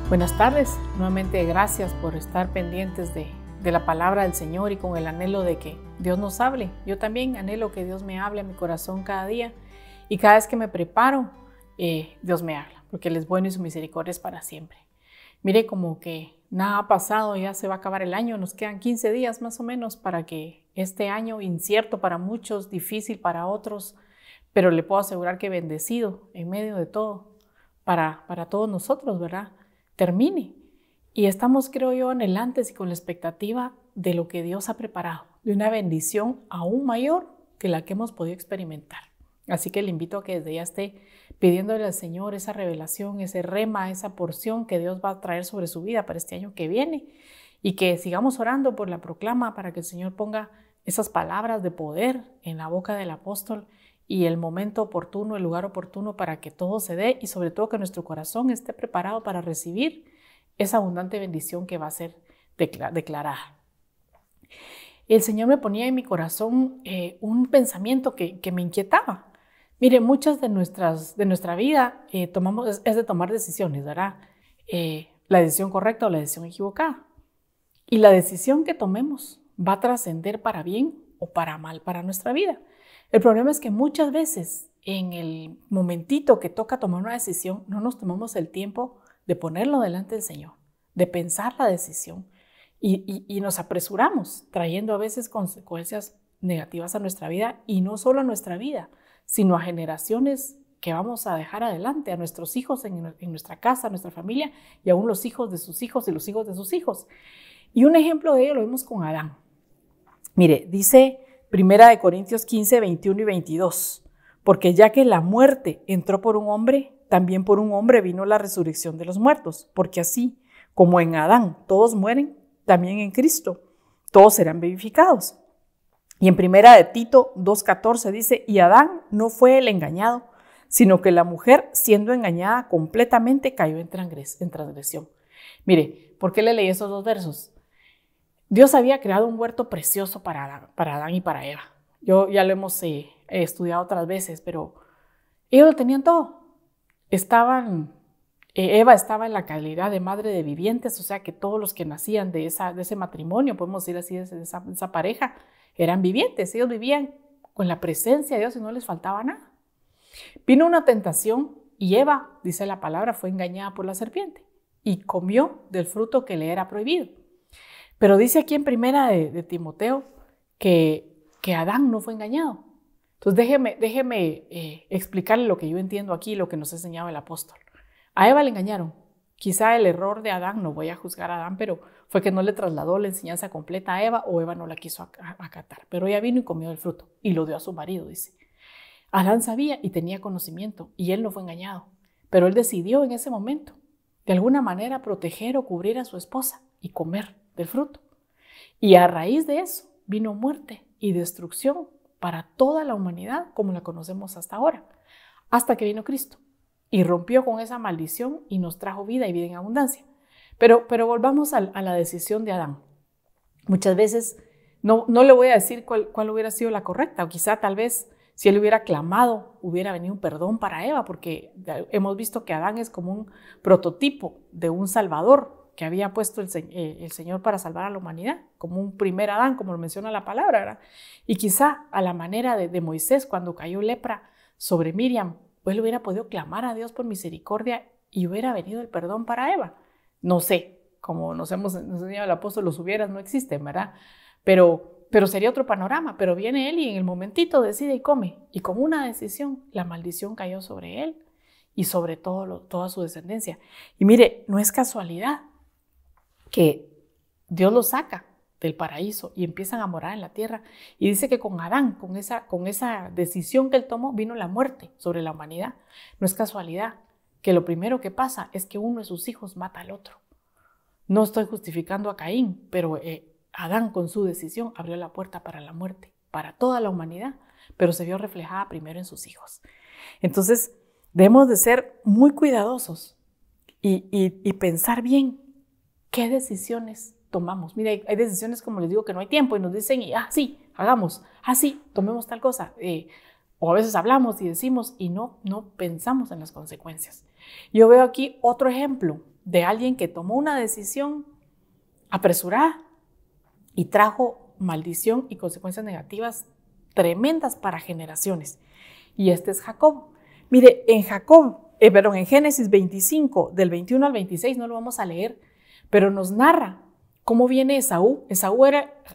Buenas tardes, nuevamente gracias por estar pendientes de la palabra del Señor y con el anhelo de que Dios nos hable. Yo también anhelo que Dios me hable a mi corazón cada día y cada vez que me preparo, Dios me habla, porque Él es bueno y su misericordia es para siempre. Mire, como que nada ha pasado, ya se va a acabar el año, nos quedan 15 días más o menos para que este año, incierto para muchos, difícil para otros, pero le puedo asegurar que bendecido en medio de todo, para todos nosotros, ¿verdad?, termine. Y estamos, creo yo, anhelantes y con la expectativa de lo que Dios ha preparado, de una bendición aún mayor que la que hemos podido experimentar. Así que le invito a que desde ya esté pidiéndole al Señor esa revelación, ese rema, esa porción que Dios va a traer sobre su vida para este año que viene, y que sigamos orando por la proclama para que el Señor ponga esas palabras de poder en la boca del apóstol y el momento oportuno, el lugar oportuno para que todo se dé, y sobre todo que nuestro corazón esté preparado para recibir esa abundante bendición que va a ser declarada. El Señor me ponía en mi corazón un pensamiento que me inquietaba. Mire, muchas de nuestra vida es de tomar decisiones, ¿verdad? La decisión correcta o la decisión equivocada. Y la decisión que tomemos va a trascender para bien o para mal para nuestra vida. El problema es que muchas veces en el momentito que toca tomar una decisión, no nos tomamos el tiempo de ponerlo delante del Señor, de pensar la decisión y nos apresuramos, trayendo a veces consecuencias negativas a nuestra vida, y no solo a nuestra vida, sino a generaciones que vamos a dejar adelante, a nuestros hijos en nuestra casa, a nuestra familia, y aún los hijos de sus hijos y los hijos de sus hijos. Y un ejemplo de ello lo vemos con Adán. Mire, dice Primera de Corintios 15, 21 y 22, porque ya que la muerte entró por un hombre, también por un hombre vino la resurrección de los muertos, porque así como en Adán todos mueren, también en Cristo todos serán vivificados. Y en Primera de Tito 2:14 dice, y Adán no fue el engañado, sino que la mujer, siendo engañada completamente, cayó en transgresión. Mire, ¿por qué le leí esos dos versos? Dios había creado un huerto precioso para Adán y para Eva. Ya lo hemos estudiado otras veces, pero ellos lo tenían todo. Eva estaba en la calidad de madre de vivientes, o sea que todos los que nacían de ese matrimonio, podemos decir así, de esa pareja, eran vivientes. Ellos vivían con la presencia de Dios y no les faltaba nada. Vino una tentación y Eva, dice la palabra, fue engañada por la serpiente y comió del fruto que le era prohibido. Pero dice aquí en Primera de Timoteo que Adán no fue engañado. Entonces déjeme explicarle lo que yo entiendo aquí, lo que nos enseñaba el apóstol. A Eva le engañaron. Quizá el error de Adán, no voy a juzgar a Adán, pero fue que no le trasladó la enseñanza completa a Eva, o Eva no la quiso acatar. Pero ella vino y comió del fruto y lo dio a su marido, dice. Adán sabía y tenía conocimiento y él no fue engañado. Pero él decidió en ese momento, de alguna manera, proteger o cubrir a su esposa y comer del fruto. Y a raíz de eso vino muerte y destrucción para toda la humanidad como la conocemos hasta ahora, hasta que vino Cristo y rompió con esa maldición y nos trajo vida y vida en abundancia. Pero volvamos a la decisión de Adán. Muchas veces no le voy a decir cuál hubiera sido la correcta, o quizá tal vez si él hubiera clamado hubiera venido un perdón para Eva, porque hemos visto que Adán es como un prototipo de un salvador que había puesto el Señor para salvar a la humanidad, como un primer Adán, como lo menciona la palabra, ¿verdad? Y quizá a la manera de Moisés, cuando cayó lepra sobre Miriam, pues él hubiera podido clamar a Dios por misericordia y hubiera venido el perdón para Eva. No sé, como nos enseñado el apóstol, los hubieras no existen, ¿verdad? Pero sería otro panorama. Pero viene él y en el momentito decide y come. Y con una decisión, la maldición cayó sobre él y sobre toda su descendencia. Y mire, no es casualidad que Dios los saca del paraíso y empiezan a morar en la tierra. Y dice que con Adán, con esa decisión que él tomó, vino la muerte sobre la humanidad. No es casualidad que lo primero que pasa es que uno de sus hijos mata al otro. No estoy justificando a Caín, pero Adán con su decisión abrió la puerta para la muerte, para toda la humanidad, pero se vio reflejada primero en sus hijos. Entonces, debemos de ser muy cuidadosos y pensar bien qué decisiones tomamos. Mira, hay decisiones, como les digo, que no hay tiempo y nos dicen, sí, hagamos, sí, tomemos tal cosa. O a veces hablamos y decimos y no pensamos en las consecuencias. Yo veo aquí otro ejemplo de alguien que tomó una decisión apresurada y trajo maldición y consecuencias negativas tremendas para generaciones. Y este es Jacob. Mire, en Génesis 25, del 21 al 26, no lo vamos a leer, pero nos narra cómo viene Esaú.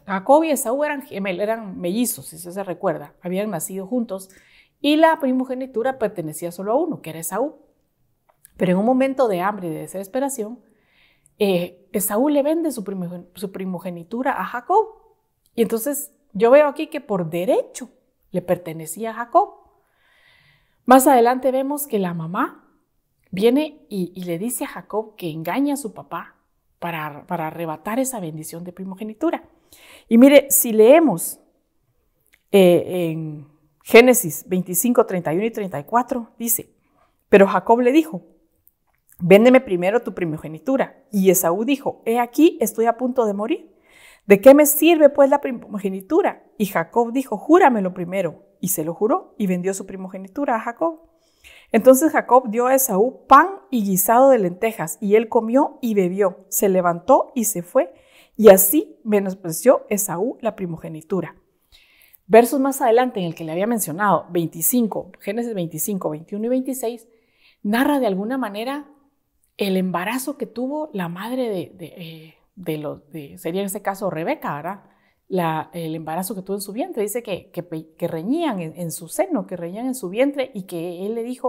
Jacob y Esaú eran gemelos, eran mellizos, si se recuerda, habían nacido juntos, y la primogenitura pertenecía solo a uno, que era Esaú. Pero en un momento de hambre y de desesperación, Esaú le vende su primogenitura a Jacob. Y entonces yo veo aquí que por derecho le pertenecía a Jacob. Más adelante vemos que la mamá viene y le dice a Jacob que engaña a su papá para arrebatar esa bendición de primogenitura. Y mire, si leemos en Génesis 25, 31 y 34, dice, pero Jacob le dijo, véndeme primero tu primogenitura. Y Esaú dijo, he aquí, estoy a punto de morir. ¿De qué me sirve pues la primogenitura? Y Jacob dijo, júramelo primero. Y se lo juró y vendió su primogenitura a Jacob. Entonces Jacob dio a Esaú pan y guisado de lentejas, y él comió y bebió, se levantó y se fue, y así menospreció Esaú la primogenitura. Versos más adelante, en el que le había mencionado, Génesis 25, 21 y 26, narra de alguna manera el embarazo que tuvo la madre sería en este caso Rebeca, ¿verdad? El embarazo que tuvo en su vientre. Dice que reñían en su seno, que reñían en su vientre, y que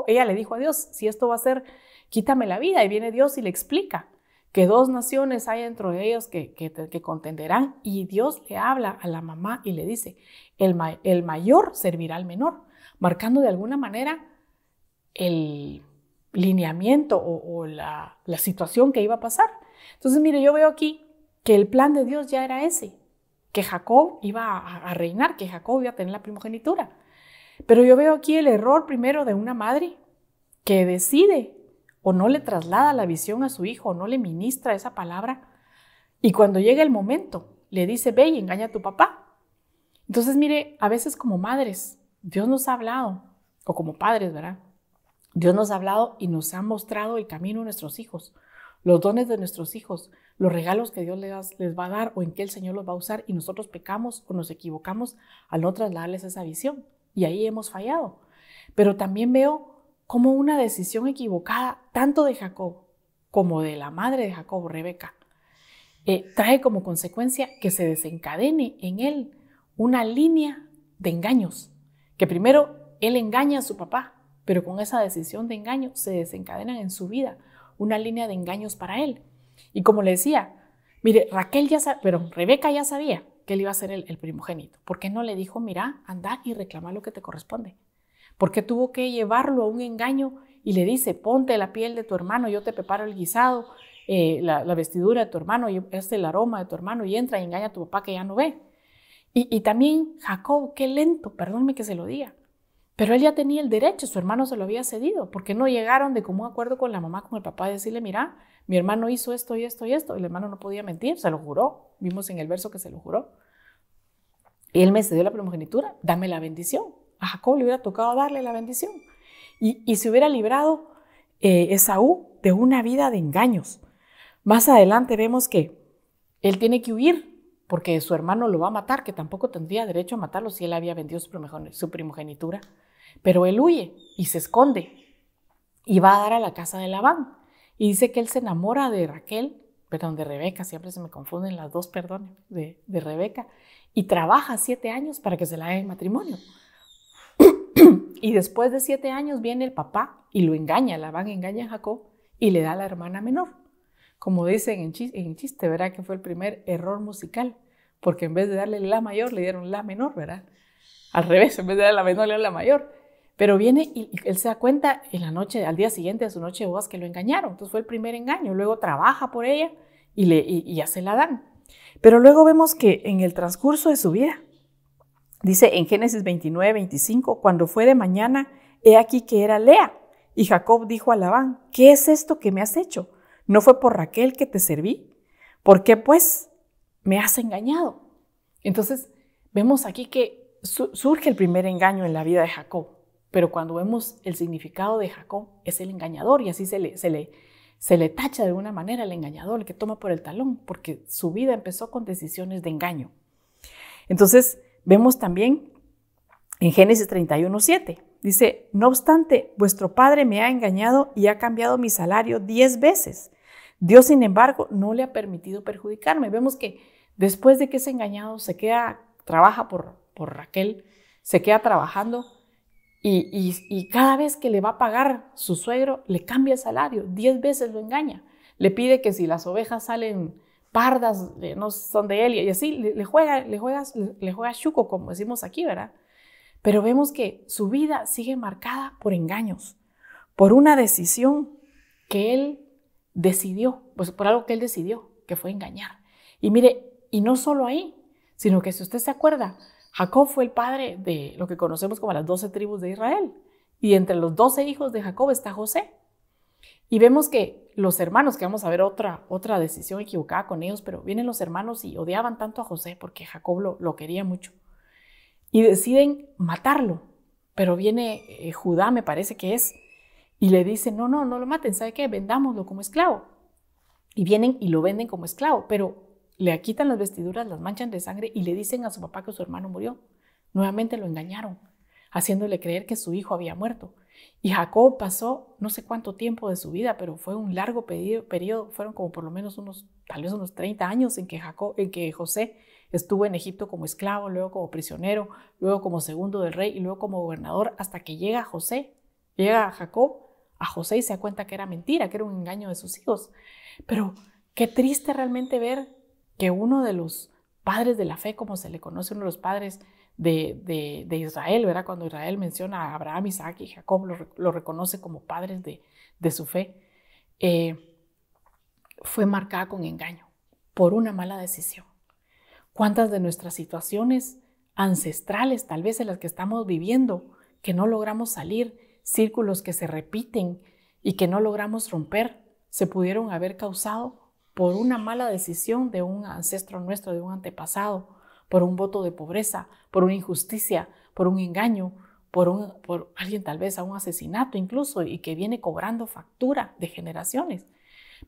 ella le dijo a Dios, si esto va a ser, quítame la vida. Y viene Dios y le explica que dos naciones hay dentro de ellos que contenderán, y Dios le habla a la mamá y le dice, el mayor servirá al menor, marcando de alguna manera el lineamiento o la situación que iba a pasar. Entonces, mire, yo veo aquí que el plan de Dios ya era ese, que Jacob iba a reinar, que Jacob iba a tener la primogenitura. Pero yo veo aquí el error primero de una madre que decide o no le traslada la visión a su hijo, o no le ministra esa palabra, y cuando llega el momento le dice, ve y engaña a tu papá. Entonces, mire, a veces como madres, Dios nos ha hablado, o como padres, ¿verdad? Dios nos ha hablado y nos ha mostrado el camino a nuestros hijos, los dones de nuestros hijos, los regalos que Dios les va a dar o en qué el Señor los va a usar, y nosotros pecamos o nos equivocamos al no trasladarles esa visión, y ahí hemos fallado. Pero también veo como una decisión equivocada, tanto de Jacob como de la madre de Jacob, Rebeca, trae como consecuencia que se desencadene en él una línea de engaños, que primero él engaña a su papá, pero con esa decisión de engaño se desencadenan en su vida una línea de engaños para él. Y como le decía, mire, Rebeca ya sabía que él iba a ser el primogénito. ¿Por qué no le dijo, mira, anda y reclama lo que te corresponde? ¿Por qué tuvo que llevarlo a un engaño y le dice, ponte la piel de tu hermano, yo te preparo el guisado, la vestidura de tu hermano, y es el aroma de tu hermano, y entra y engaña a tu papá que ya no ve? Y también Jacob, qué lento, perdónme que se lo diga, pero él ya tenía el derecho, su hermano se lo había cedido. ¿Por qué no llegaron de común acuerdo con la mamá, con el papá, y decirle, mira, mi hermano hizo esto y esto y esto? El hermano no podía mentir, se lo juró, vimos en el verso que se lo juró. Y él me cedió la primogenitura, dame la bendición. A Jacob le hubiera tocado darle la bendición. Y se hubiera librado Esaú de una vida de engaños. Más adelante vemos que él tiene que huir porque su hermano lo va a matar, que tampoco tendría derecho a matarlo si él había vendido su primogenitura. Pero él huye y se esconde y va a dar a la casa de Labán. Y dice que él se enamora de Rebeca, siempre se me confunden las dos, de Rebeca, y trabaja 7 años para que se la haga en matrimonio. Y después de 7 años viene el papá y lo engaña, Labán engaña a Jacob y le da a la hermana menor. Como dicen en chiste, ¿verdad? Que fue el primer error musical, porque en vez de darle la mayor, le dieron la menor, ¿verdad? Al revés, en vez de darle la menor, le dieron la mayor. Pero viene y él se da cuenta al día siguiente de su noche de bodas, que lo engañaron. Entonces fue el primer engaño. Luego trabaja por ella y ya se la dan. Pero luego vemos que en el transcurso de su vida, dice en Génesis 29, 25, cuando fue de mañana, he aquí que era Lea. Y Jacob dijo a Labán, ¿qué es esto que me has hecho? ¿No fue por Raquel que te serví? ¿Por qué pues me has engañado? Entonces vemos aquí que surge el primer engaño en la vida de Jacob. Pero cuando vemos el significado de Jacob, es el engañador, y así se se le tacha de alguna manera el engañador, el que toma por el talón, porque su vida empezó con decisiones de engaño. Entonces, vemos también en Génesis 31:7, dice, no obstante, vuestro padre me ha engañado y ha cambiado mi salario 10 veces. Dios, sin embargo, no le ha permitido perjudicarme. Vemos que después de que es engañado, trabaja por Raquel, se queda trabajando y cada vez que le va a pagar su suegro, le cambia el salario, 10 veces lo engaña. Le pide que si las ovejas salen pardas, no son de él, y así le juega chuco, como decimos aquí, ¿verdad? Pero vemos que su vida sigue marcada por engaños, por una decisión que él decidió, pues por algo que él decidió, que fue engañar. Y mire, y no solo ahí, sino que si usted se acuerda, Jacob fue el padre de lo que conocemos como las 12 tribus de Israel. Y entre los 12 hijos de Jacob está José. Y vemos que los hermanos, que vamos a ver otra decisión equivocada con ellos, pero vienen los hermanos y odiaban tanto a José porque Jacob lo quería mucho. Y deciden matarlo. Pero viene Judá, me parece que es, y le dice, no lo maten, ¿sabe qué? Vendámoslo como esclavo. Y vienen y lo venden como esclavo, pero le quitan las vestiduras, las manchan de sangre y le dicen a su papá que su hermano murió. Nuevamente lo engañaron, haciéndole creer que su hijo había muerto. Y Jacob pasó no sé cuánto tiempo de su vida, pero fue un largo periodo, fueron como por lo menos tal vez unos 30 años en que José estuvo en Egipto como esclavo, luego como prisionero, luego como segundo del rey y luego como gobernador, hasta que llega Jacob a José y se da cuenta que era mentira, que era un engaño de sus hijos. Pero qué triste realmente ver que uno de los padres de la fe, como se le conoce, uno de los padres de Israel, ¿verdad? Cuando Israel menciona a Abraham, Isaac y Jacob, lo reconoce como padres de su fe, fue marcada con engaño por una mala decisión. ¿Cuántas de nuestras situaciones ancestrales, tal vez en las que estamos viviendo, que no logramos salir, círculos que se repiten y que no logramos romper, se pudieron haber causado por una mala decisión de un ancestro nuestro, de un antepasado, por un voto de pobreza, por una injusticia, por un engaño, por alguien tal vez a un asesinato incluso, y que viene cobrando factura de generaciones?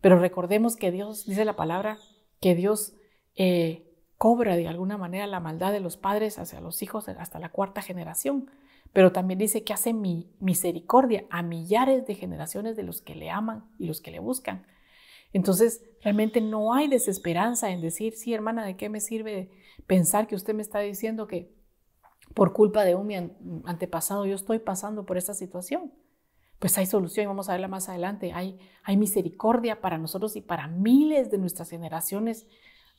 Pero recordemos que Dios, dice la palabra, que Dios cobra de alguna manera la maldad de los padres hacia los hijos hasta la 4ª generación. Pero también dice que hace misericordia a millares de generaciones de los que le aman y los que le buscan. Entonces, realmente no hay desesperanza en decir, sí, hermana, ¿de qué me sirve pensar que usted me está diciendo que por culpa de mi antepasado yo estoy pasando por esta situación? Pues hay solución y vamos a verla más adelante. Hay misericordia para nosotros y para miles de nuestras generaciones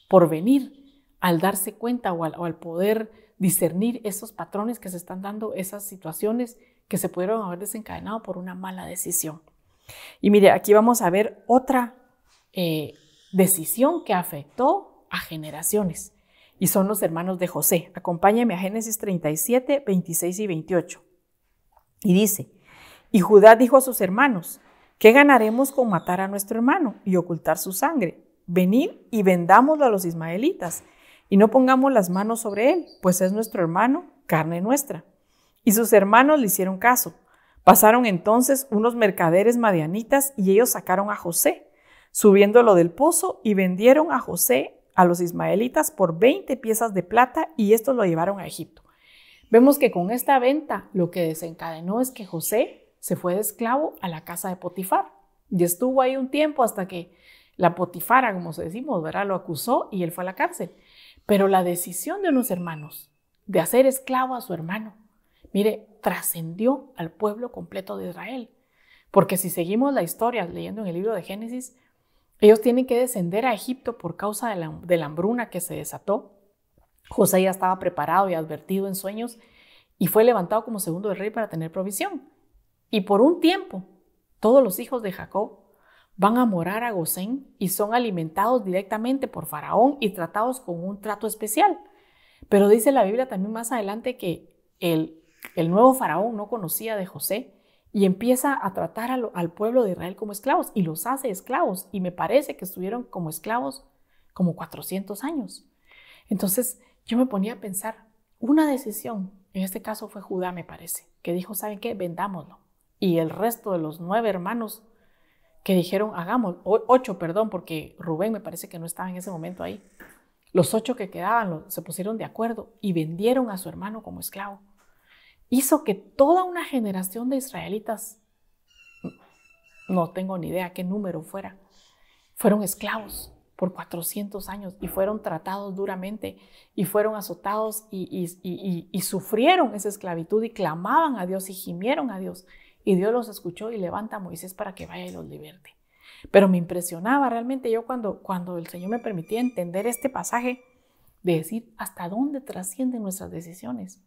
por venir, al darse cuenta o al poder discernir esos patrones que se están dando, esas situaciones que se pudieron haber desencadenado por una mala decisión. Y mire, aquí vamos a ver otra decisión que afectó a generaciones, y son los hermanos de José. Acompáñame a Génesis 37, 26 y 28. Y dice, y Judá dijo a sus hermanos, ¿qué ganaremos con matar a nuestro hermano y ocultar su sangre? Venid y vendámoslo a los ismaelitas, y no pongamos las manos sobre él, pues es nuestro hermano, carne nuestra. Y sus hermanos le hicieron caso. Pasaron entonces unos mercaderes madianitas, y ellos sacaron a José, subiéndolo del pozo, y vendieron a José a los ismaelitas por 20 piezas de plata, y estos lo llevaron a Egipto. Vemos que con esta venta lo que desencadenó es que José se fue de esclavo a la casa de Potifar, y estuvo ahí un tiempo hasta que la Potifara, como decimos, ¿verdad?, lo acusó y él fue a la cárcel. Pero la decisión de unos hermanos de hacer esclavo a su hermano, mire, trascendió al pueblo completo de Israel. Porque si seguimos la historia leyendo en el libro de Génesis, ellos tienen que descender a Egipto por causa de la hambruna que se desató. José ya estaba preparado y advertido en sueños y fue levantado como segundo del rey para tener provisión. Y por un tiempo, todos los hijos de Jacob van a morar a Gosén y son alimentados directamente por Faraón y tratados con un trato especial. Pero dice la Biblia también más adelante que el nuevo Faraón no conocía de José y empieza a tratar al pueblo de Israel como esclavos y los hace esclavos. Y me parece que estuvieron como esclavos como 400 años. Entonces yo me ponía a pensar, una decisión, en este caso fue Judá, me parece, que dijo, ¿saben qué? Vendámoslo. Y el resto de los 9 hermanos que dijeron, hagamos, 8, perdón, porque Rubén me parece que no estaba en ese momento ahí. Los 8 que quedaban se pusieron de acuerdo y vendieron a su hermano como esclavo. Hizo que toda una generación de israelitas, no tengo ni idea qué número fuera, fueron esclavos por 400 años y fueron tratados duramente y fueron azotados y sufrieron esa esclavitud y clamaban a Dios y gimieron a Dios. Y Dios los escuchó y levanta a Moisés para que vaya y los liberte. Pero me impresionaba realmente yo cuando el Señor me permitía entender este pasaje, de decir hasta dónde trascienden nuestras decisiones.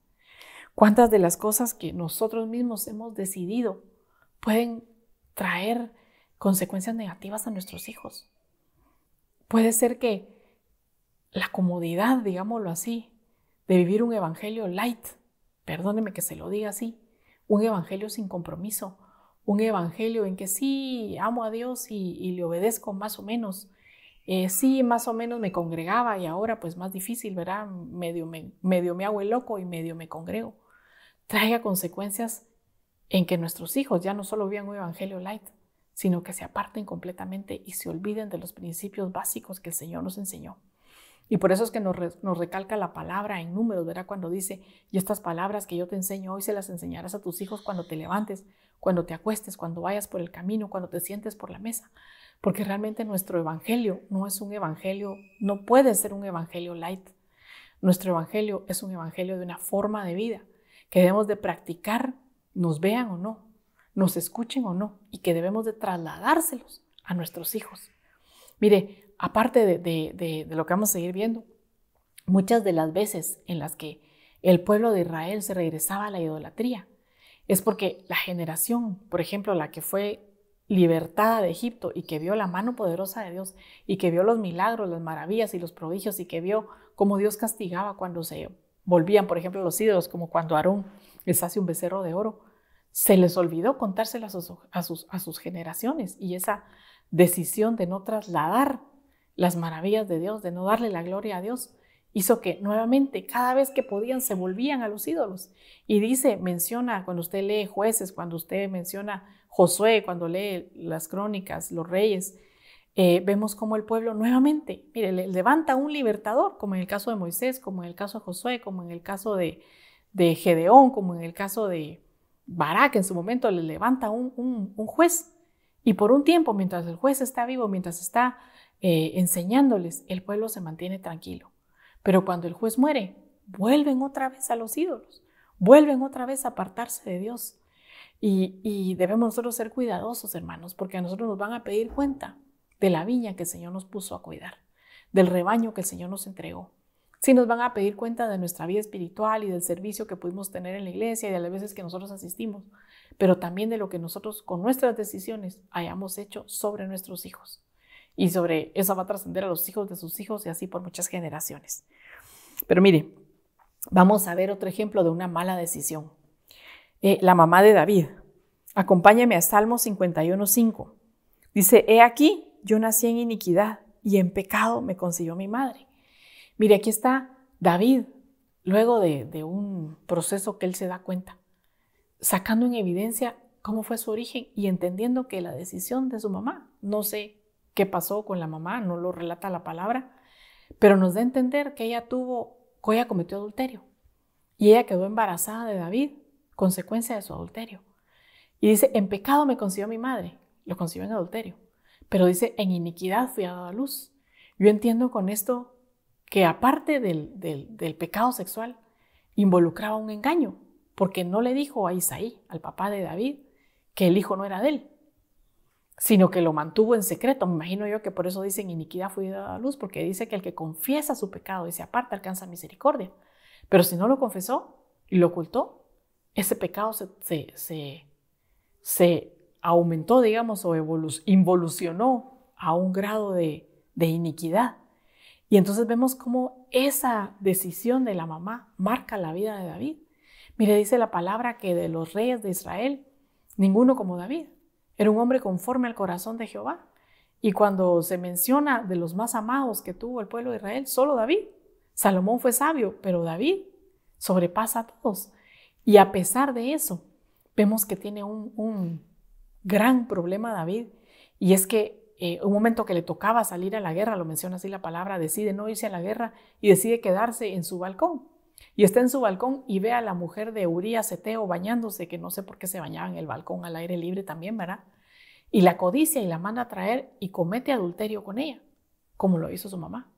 Cuántas de las cosas que nosotros mismos hemos decidido pueden traer consecuencias negativas a nuestros hijos. Puede ser que la comodidad, digámoslo así, de vivir un evangelio light, perdóneme que se lo diga así, un evangelio sin compromiso, un evangelio en que sí amo a Dios y le obedezco más o menos. Sí, más o menos me congregaba y ahora pues más difícil, ¿verdad? Medio me hago el loco y medio me congrego. Traiga consecuencias en que nuestros hijos ya no solo vivan un evangelio light, sino que se aparten completamente y se olviden de los principios básicos que el Señor nos enseñó. Y por eso es que nos recalca la palabra en Números, ¿verdad? Cuando dice, y estas palabras que yo te enseño hoy se las enseñarás a tus hijos cuando te levantes, cuando te acuestes, cuando vayas por el camino, cuando te sientes por la mesa. Porque realmente nuestro evangelio no es un evangelio, no puede ser un evangelio light. Nuestro evangelio es un evangelio de una forma de vida que debemos de practicar, nos vean o no, nos escuchen o no, y que debemos de trasladárselos a nuestros hijos. Mire, aparte de lo que vamos a seguir viendo, muchas de las veces en las que el pueblo de Israel se regresaba a la idolatría, es porque la generación, por ejemplo, la que fue libertada de Egipto y que vio la mano poderosa de Dios y que vio los milagros, las maravillas y los prodigios y que vio cómo Dios castigaba cuando se volvían, por ejemplo, los ídolos, como cuando Aarón les hace un becerro de oro, se les olvidó contárselas a sus generaciones, y esa decisión de no trasladar las maravillas de Dios, de no darle la gloria a Dios, hizo que nuevamente cada vez que podían se volvían a los ídolos. Y menciona cuando usted lee Jueces, cuando usted menciona Josué, cuando lee las crónicas, los reyes, vemos como el pueblo nuevamente, mire, le levanta un libertador, como en el caso de Moisés, como en el caso de Josué, como en el caso de Gedeón, como en el caso de Barak, en su momento le levanta un juez. Y por un tiempo, mientras el juez está vivo, mientras está enseñándoles, el pueblo se mantiene tranquilo. Pero cuando el juez muere, vuelven otra vez a los ídolos, vuelven otra vez a apartarse de Dios. Y debemos nosotros ser cuidadosos, hermanos, porque a nosotros nos van a pedir cuenta de la viña que el Señor nos puso a cuidar, del rebaño que el Señor nos entregó. Sí nos van a pedir cuenta de nuestra vida espiritual y del servicio que pudimos tener en la iglesia y de las veces que nosotros asistimos, pero también de lo que nosotros con nuestras decisiones hayamos hecho sobre nuestros hijos. Y sobre eso va a trascender a los hijos de sus hijos y así por muchas generaciones. Pero mire, vamos a ver otro ejemplo de una mala decisión. La mamá de David. Acompáñame a Salmo 51:5. Dice, he aquí, yo nací en iniquidad y en pecado me concibió mi madre. Mire, aquí está David, luego de un proceso que él se da cuenta, sacando en evidencia cómo fue su origen y entendiendo que la decisión de su mamá, no sé qué pasó con la mamá, no lo relata la palabra, pero nos da a entender que ella cometió adulterio y ella quedó embarazada de David, consecuencia de su adulterio. Y dice, en pecado me concibió mi madre, lo concibió en adulterio, pero dice, en iniquidad fui dada a luz. Yo entiendo con esto que aparte del pecado sexual, involucraba un engaño, porque no le dijo a Isaí, al papá de David, que el hijo no era de él, sino que lo mantuvo en secreto. Me imagino yo que por eso dicen iniquidad fue dada a luz, porque dice que el que confiesa su pecado y se aparta alcanza misericordia. Pero si no lo confesó y lo ocultó, ese pecado se aumentó, digamos, o involucionó a un grado de iniquidad. Y entonces vemos cómo esa decisión de la mamá marca la vida de David. Mire, dice la palabra que de los reyes de Israel, ninguno como David. Era un hombre conforme al corazón de Jehová. Y cuando se menciona de los más amados que tuvo el pueblo de Israel, solo David. Salomón fue sabio, pero David sobrepasa a todos. Y a pesar de eso, vemos que tiene un gran problema David. Y es que un momento que le tocaba salir a la guerra, lo menciona así la palabra, decide no irse a la guerra y decide quedarse en su balcón. Y está en su balcón y ve a la mujer de Urías Eteo bañándose, que no sé por qué se bañaba en el balcón al aire libre también, ¿verdad? Y la codicia y la manda a traer y comete adulterio con ella, como lo hizo su mamá.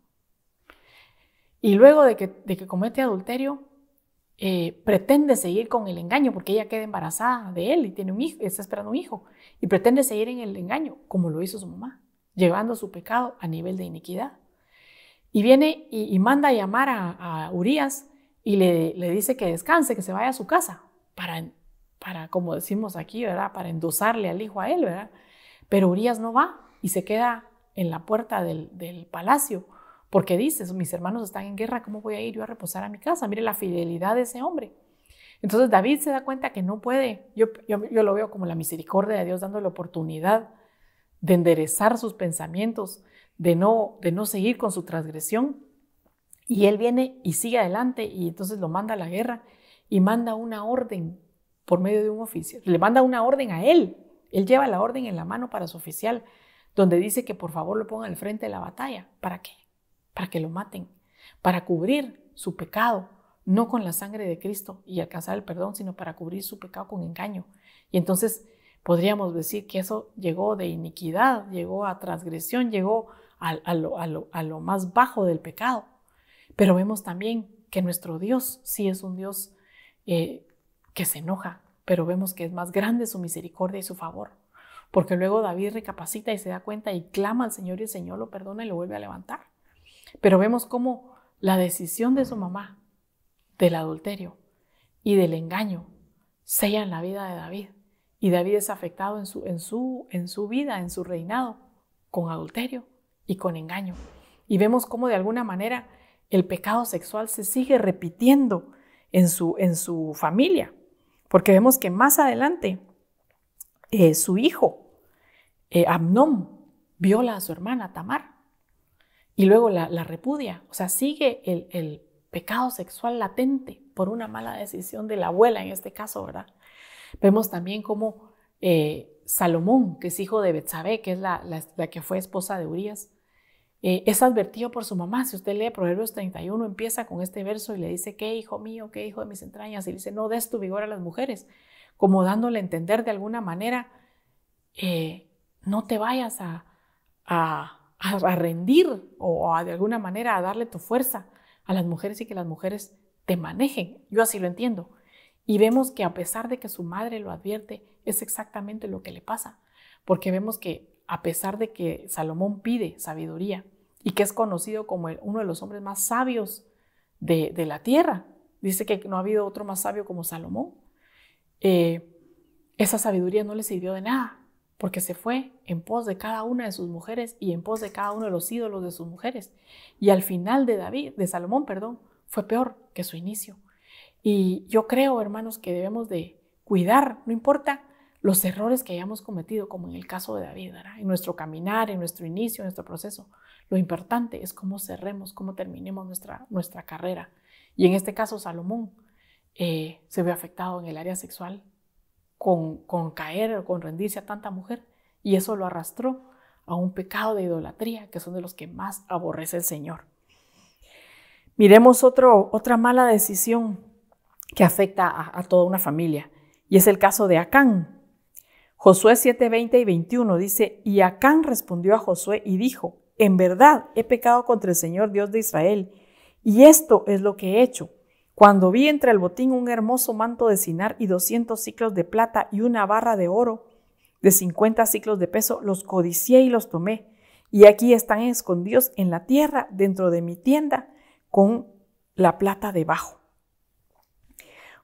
Y luego de que comete adulterio, pretende seguir con el engaño, porque ella queda embarazada de él y tiene un hijo, está esperando un hijo, y pretende seguir en el engaño, como lo hizo su mamá, llevando su pecado a nivel de iniquidad. Y viene y manda a llamar a Urías y le dice que descanse, que se vaya a su casa, para como decimos aquí, ¿verdad? Para endosarle al hijo a él, ¿verdad? Pero Urías no va y se queda en la puerta del palacio, porque dice, mis hermanos están en guerra, ¿cómo voy a ir yo a reposar a mi casa? Mire la fidelidad de ese hombre. Entonces David se da cuenta que no puede, yo lo veo como la misericordia de Dios dándole oportunidad de enderezar sus pensamientos, de no seguir con su transgresión. Y él viene y sigue adelante y entonces lo manda a la guerra y manda una orden por medio de un oficial. Le manda una orden a él. Él lleva la orden en la mano para su oficial, donde dice que por favor lo ponga al frente de la batalla. ¿Para qué? Para que lo maten, para cubrir su pecado, no con la sangre de Cristo y alcanzar el perdón, sino para cubrir su pecado con engaño. Y entonces podríamos decir que eso llegó de iniquidad, llegó a transgresión, llegó a lo más bajo del pecado. Pero vemos también que nuestro Dios sí es un Dios que se enoja, pero vemos que es más grande su misericordia y su favor. Porque luego David recapacita y se da cuenta y clama al Señor y el Señor lo perdona y lo vuelve a levantar. Pero vemos cómo la decisión de su mamá del adulterio y del engaño sellan la vida de David. Y David es afectado en su vida, en su reinado, con adulterio y con engaño. Y vemos cómo de alguna manera el pecado sexual se sigue repitiendo en su familia. Porque vemos que más adelante su hijo, Amnón, viola a su hermana Tamar. Y luego la repudia. O sea, sigue el pecado sexual latente por una mala decisión de la abuela en este caso, ¿verdad? Vemos también cómo Salomón, que es hijo de Betsabé, que es la que fue esposa de Urías, es advertido por su mamá. Si usted lee Proverbios 31, empieza con este verso y le dice, ¿qué hijo mío, qué hijo de mis entrañas? Y le dice, no des tu vigor a las mujeres, como dándole a entender de alguna manera, no te vayas a rendir o de alguna manera a darle tu fuerza a las mujeres y que las mujeres te manejen. Yo así lo entiendo. Y vemos que a pesar de que su madre lo advierte, es exactamente lo que le pasa. Porque vemos que a pesar de que Salomón pide sabiduría y que es conocido como uno de los hombres más sabios de la tierra, dice que no ha habido otro más sabio como Salomón, esa sabiduría no le sirvió de nada. Porque se fue en pos de cada una de sus mujeres y en pos de cada uno de los ídolos de sus mujeres. Y al final de Salomón, fue peor que su inicio. Y yo creo, hermanos, que debemos de cuidar, no importa los errores que hayamos cometido, como en el caso de David, ¿verdad? En nuestro caminar, en nuestro inicio, en nuestro proceso. Lo importante es cómo cerremos, cómo terminemos nuestra carrera. Y en este caso, Salomón se ve afectado en el área sexual, con caer o con rendirse a tanta mujer, y eso lo arrastró a un pecado de idolatría, que son de los que más aborrece el Señor. Miremos otra mala decisión que afecta a toda una familia, y es el caso de Acán. Josué 7, 20 y 21 dice, y Acán respondió a Josué y dijo, en verdad he pecado contra el Señor Dios de Israel, y esto es lo que he hecho. Cuando vi entre el botín un hermoso manto de cinar y 200 siclos de plata y una barra de oro de 50 siclos de peso, los codicié y los tomé. Y aquí están escondidos en la tierra dentro de mi tienda con la plata debajo.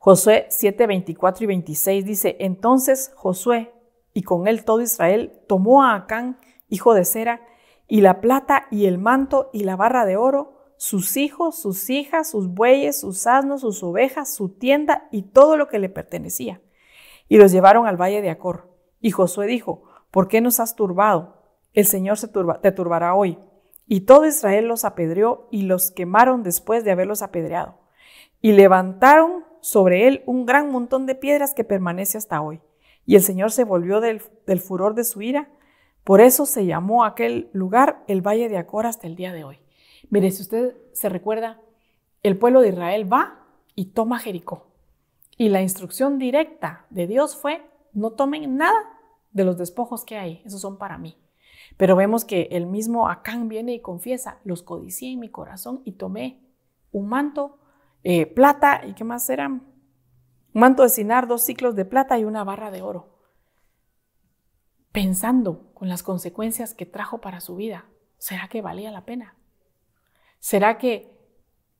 Josué 7, 24 y 26 dice, entonces Josué y con él todo Israel tomó a Acán, hijo de Zera, y la plata y el manto y la barra de oro, sus hijos, sus hijas, sus bueyes, sus asnos, sus ovejas, su tienda y todo lo que le pertenecía. Y los llevaron al valle de Acor. Y Josué dijo, ¿por qué nos has turbado? El Señor te turbará hoy. Y todo Israel los apedreó y los quemaron después de haberlos apedreado. Y levantaron sobre él un gran montón de piedras que permanece hasta hoy. Y el Señor se volvió del furor de su ira Por eso se llamó aquel lugar el Valle de Acor hasta el día de hoy. Mire, si usted se recuerda, el pueblo de Israel va y toma Jericó. Y la instrucción directa de Dios fue: no tomen nada de los despojos que hay, esos son para mí. Pero vemos que el mismo Acán viene y confiesa: los codicié en mi corazón y tomé un manto, plata, ¿y qué más era? Un manto de cinar, 2 siclos de plata y una barra de oro. Pensando con las consecuencias que trajo para su vida, ¿será que valía la pena? ¿Será que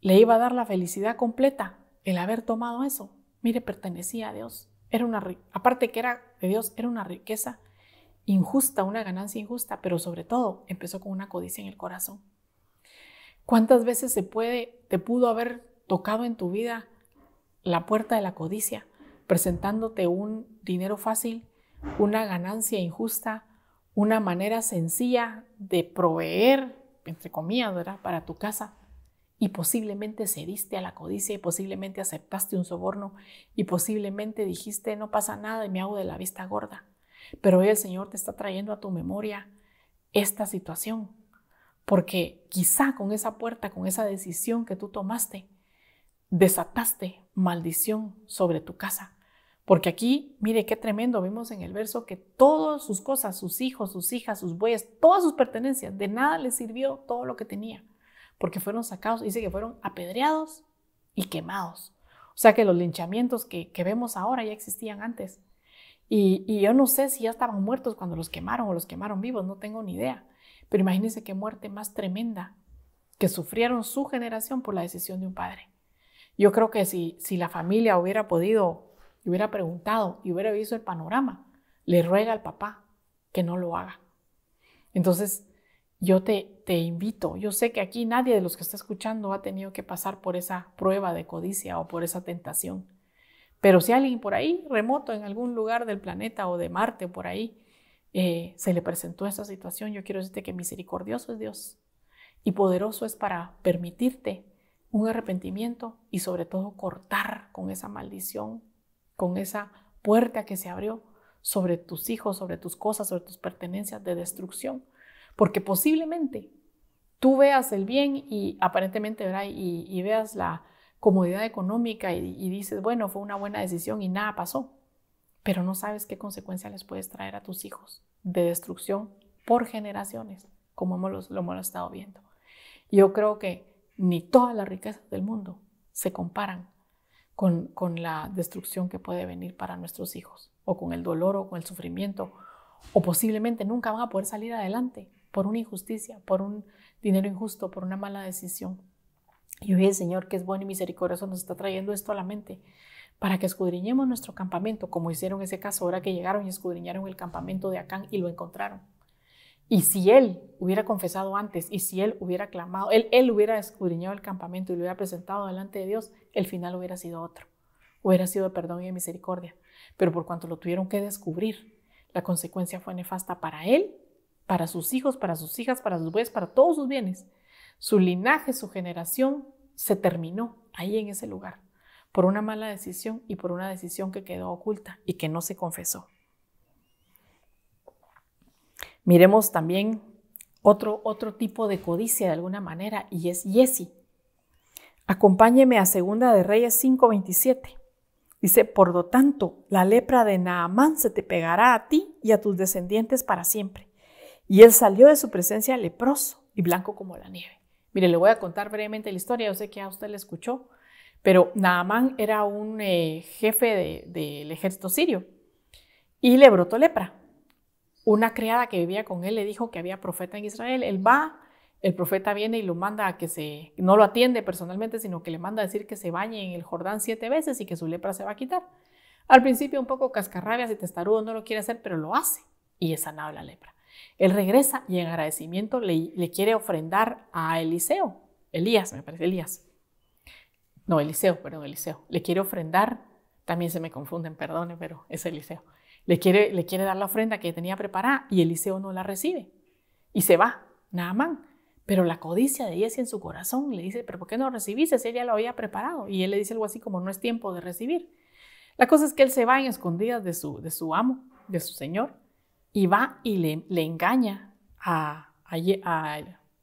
le iba a dar la felicidad completa el haber tomado eso? Mire, pertenecía a Dios. Aparte que era de Dios, era una riqueza injusta, una ganancia injusta, pero sobre todo empezó con una codicia en el corazón. ¿Cuántas veces te pudo haber tocado en tu vida la puerta de la codicia, presentándote un dinero fácil, una ganancia injusta, una manera sencilla de proveer, entre comillas, ¿verdad?, para tu casa? Y posiblemente cediste a la codicia y posiblemente aceptaste un soborno y posiblemente dijiste: no pasa nada y me hago de la vista gorda. Pero hoy el Señor te está trayendo a tu memoria esta situación, porque quizá con esa puerta, con esa decisión que tú tomaste, desataste maldición sobre tu casa. Porque aquí, mire qué tremendo, vimos en el verso que todas sus cosas, sus hijos, sus hijas, sus bueyes, todas sus pertenencias, de nada les sirvió todo lo que tenía, porque fueron sacados, dice que fueron apedreados y quemados. O sea que los linchamientos que vemos ahora ya existían antes. Y yo no sé si ya estaban muertos cuando los quemaron o los quemaron vivos, no tengo ni idea. Pero imagínense qué muerte más tremenda que sufrieron su generación por la decisión de un padre. Yo creo que si la familia hubiera podido, hubiera preguntado y hubiera visto el panorama, le ruega al papá que no lo haga. Entonces, yo te invito, yo sé que aquí nadie de los que está escuchando ha tenido que pasar por esa prueba de codicia o por esa tentación. Pero si alguien por ahí, remoto, en algún lugar del planeta o de Marte, por ahí, se le presentó esta situación, yo quiero decirte que misericordioso es Dios y poderoso es para permitirte un arrepentimiento y sobre todo cortar con esa maldición, con esa puerta que se abrió sobre tus hijos, sobre tus cosas, sobre tus pertenencias de destrucción. Porque posiblemente tú veas el bien y aparentemente, ¿verdad?, y veas la comodidad económica y dices: bueno, fue una buena decisión y nada pasó. Pero no sabes qué consecuencias les puedes traer a tus hijos de destrucción por generaciones, como lo hemos estado viendo. Yo creo que ni todas las riquezas del mundo se comparan con la destrucción que puede venir para nuestros hijos, o con el dolor o con el sufrimiento, o posiblemente nunca van a poder salir adelante por una injusticia, por un dinero injusto, por una mala decisión. Y hoy el Señor, que es bueno y misericordioso, nos está trayendo esto a la mente para que escudriñemos nuestro campamento, como hicieron en ese caso ahora que llegaron y escudriñaron el campamento de Acán y lo encontraron. Y si él hubiera confesado antes y si él hubiera clamado, él hubiera escudriñado el campamento y lo hubiera presentado delante de Dios, el final hubiera sido otro. Hubiera sido de perdón y de misericordia. Pero por cuanto lo tuvieron que descubrir, la consecuencia fue nefasta para él, para sus hijos, para sus hijas, para sus bueyes, para todos sus bienes. Su linaje, su generación se terminó ahí en ese lugar por una mala decisión y por una decisión que quedó oculta y que no se confesó. Miremos también otro tipo de codicia de alguna manera, y es Giezi. Acompáñeme a 2 de Reyes 5:27. Dice: por lo tanto, la lepra de Naamán se te pegará a ti y a tus descendientes para siempre. Y él salió de su presencia leproso y blanco como la nieve. Mire, le voy a contar brevemente la historia, yo sé que a usted le escuchó, pero Naamán era un jefe del ejército sirio y le brotó lepra. Una criada que vivía con él le dijo que había profeta en Israel. Él va, el profeta viene y lo manda a que no lo atiende personalmente, sino que le manda a decir que se bañe en el Jordán 7 veces y que su lepra se va a quitar. Al principio un poco cascarrabias y testarudo, no lo quiere hacer, pero lo hace y es sanado la lepra. Él regresa y en agradecimiento le quiere ofrendar a Eliseo. Eliseo. Le quiere ofrendar, también se me confunden, perdone, pero es Eliseo. Le quiere dar la ofrenda que tenía preparada y Eliseo no la recibe. Y se va, Naamán. Pero la codicia de Giezi en su corazón le dice: ¿pero por qué no lo recibiste si él ya lo había preparado? Y él le dice algo así como: no es tiempo de recibir. La cosa es que él se va en escondidas de su amo, de su señor, y va y le engaña a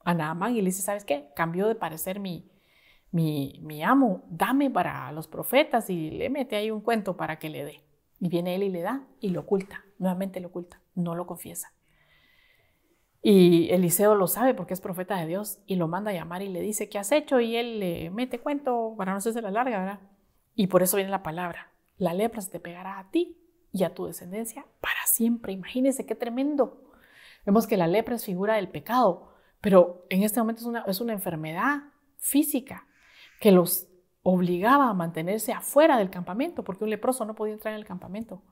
Naamán y le dice, ¿sabes qué? Cambió de parecer mi amo, dame para los profetas, y le mete ahí un cuento para que le dé. Y viene él y le da y lo oculta, nuevamente lo oculta, no lo confiesa. Y Eliseo lo sabe porque es profeta de Dios y lo manda a llamar y le dice, ¿qué has hecho? Y él le mete cuento para no hacerse la larga, ¿verdad? Y por eso viene la palabra, la lepra se te pegará a ti y a tu descendencia para siempre. Imagínense qué tremendo. Vemos que la lepra es figura del pecado, pero en este momento es una enfermedad física que los obligaba a mantenerse afuera del campamento, porque un leproso no podía entrar en el campamento.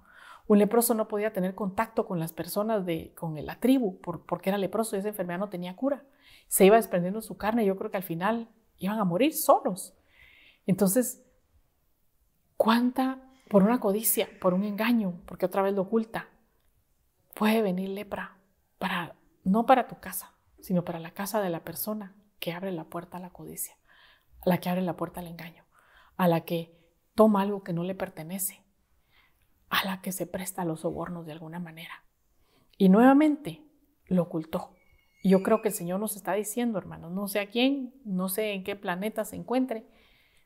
Un leproso no podía tener contacto con las personas con la tribu, porque era leproso y esa enfermedad no tenía cura. Se iba desprendiendo su carne y yo creo que al final iban a morir solos. Entonces, ¿cuánta, por una codicia, por un engaño, porque otra vez lo oculta, puede venir lepra? No para tu casa, sino para la casa de la persona que abre la puerta a la codicia, a la que abre la puerta al engaño, a la que toma algo que no le pertenece, a la que se presta a los sobornos de alguna manera. Y nuevamente lo ocultó. Y yo creo que el Señor nos está diciendo, hermanos, no sé a quién, no sé en qué planeta se encuentre,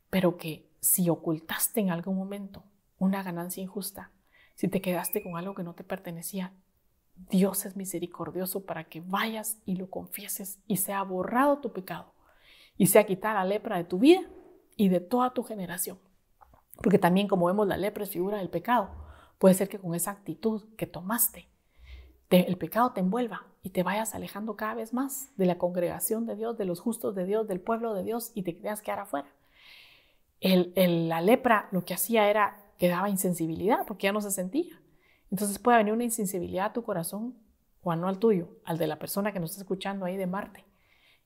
pero que si ocultaste en algún momento una ganancia injusta, si te quedaste con algo que no te pertenecía, Dios es misericordioso para que vayas y lo confieses y sea borrado tu pecado y sea quitada la lepra de tu vida y de toda tu generación. Porque también, como vemos, la lepra es figura del pecado. Puede ser que con esa actitud que tomaste, el pecado te envuelva y te vayas alejando cada vez más de la congregación de Dios, de los justos de Dios, del pueblo de Dios, y te quedas quedar afuera. La lepra lo que hacía era que daba insensibilidad porque ya no se sentía. Entonces puede venir una insensibilidad a tu corazón, o no al tuyo, al de la persona que nos está escuchando ahí de Marte,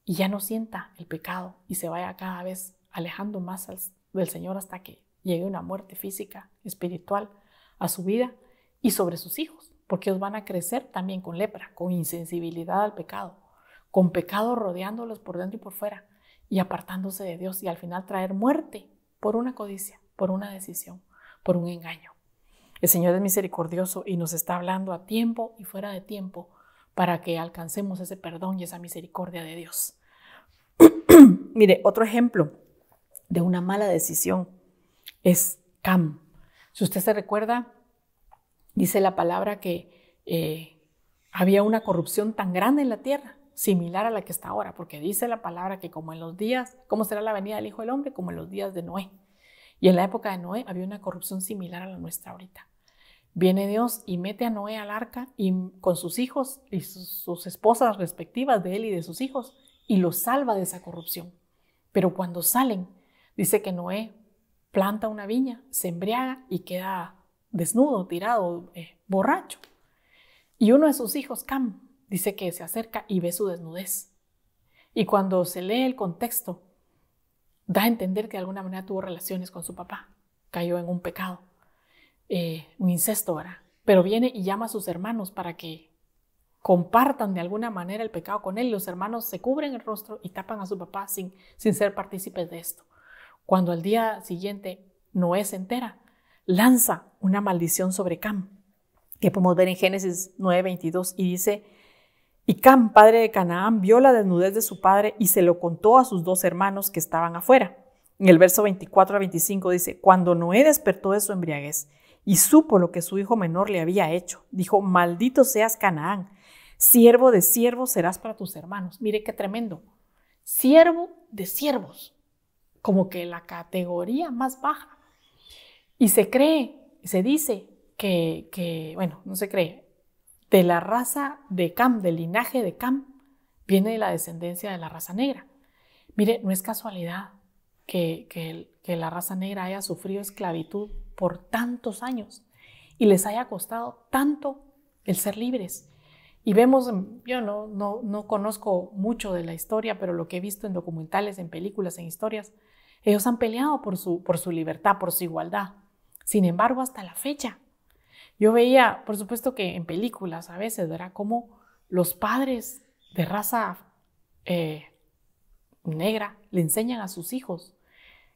y ya no sienta el pecado y se vaya cada vez alejando más del Señor hasta que llegue una muerte física, espiritual a su vida y sobre sus hijos, porque ellos van a crecer también con lepra, con insensibilidad al pecado, con pecado rodeándolos por dentro y por fuera y apartándose de Dios, y al final traer muerte por una codicia, por una decisión, por un engaño. El Señor es misericordioso y nos está hablando a tiempo y fuera de tiempo para que alcancemos ese perdón y esa misericordia de Dios. Mire, otro ejemplo de una mala decisión es Cam. Si usted se recuerda, dice la palabra que había una corrupción tan grande en la tierra, similar a la que está ahora, porque dice la palabra que como en los días, ¿cómo será la venida del Hijo del Hombre? Como en los días de Noé. Y en la época de Noé había una corrupción similar a la nuestra ahorita. Viene Dios y mete a Noé al arca y con sus hijos y sus esposas respectivas de él y de sus hijos, y los salva de esa corrupción. Pero cuando salen, dice que Noé planta una viña, se embriaga y queda desnudo, tirado, borracho. Y uno de sus hijos, Cam, dice que se acerca y ve su desnudez. Y cuando se lee el contexto, da a entender que de alguna manera tuvo relaciones con su papá, cayó en un pecado, un incesto, ¿verdad? Pero viene y llama a sus hermanos para que compartan de alguna manera el pecado con él. Y los hermanos se cubren el rostro y tapan a su papá sin ser partícipes de esto. Cuando al día siguiente Noé se entera, lanza una maldición sobre Cam, que podemos ver en Génesis 9:22, y dice: y Cam, padre de Canaán, vio la desnudez de su padre y se lo contó a sus dos hermanos que estaban afuera. En el verso 24 a 25 dice: cuando Noé despertó de su embriaguez y supo lo que su hijo menor le había hecho, dijo: maldito seas Canaán, siervo de siervos serás para tus hermanos. Mire qué tremendo, siervo de siervos, como que la categoría más baja. Y se dice que bueno, no se cree, de la raza de Cam, del linaje de Cam, viene de la descendencia de la raza negra. Mire, no es casualidad que la raza negra haya sufrido esclavitud por tantos años y les haya costado tanto el ser libres. Y vemos, yo no conozco mucho de la historia, pero lo que he visto en documentales, en películas, en historias, ellos han peleado por su libertad, por su igualdad. Sin embargo, hasta la fecha, yo veía, por supuesto que en películas a veces, ¿verdad?, cómo los padres de raza negra le enseñan a sus hijos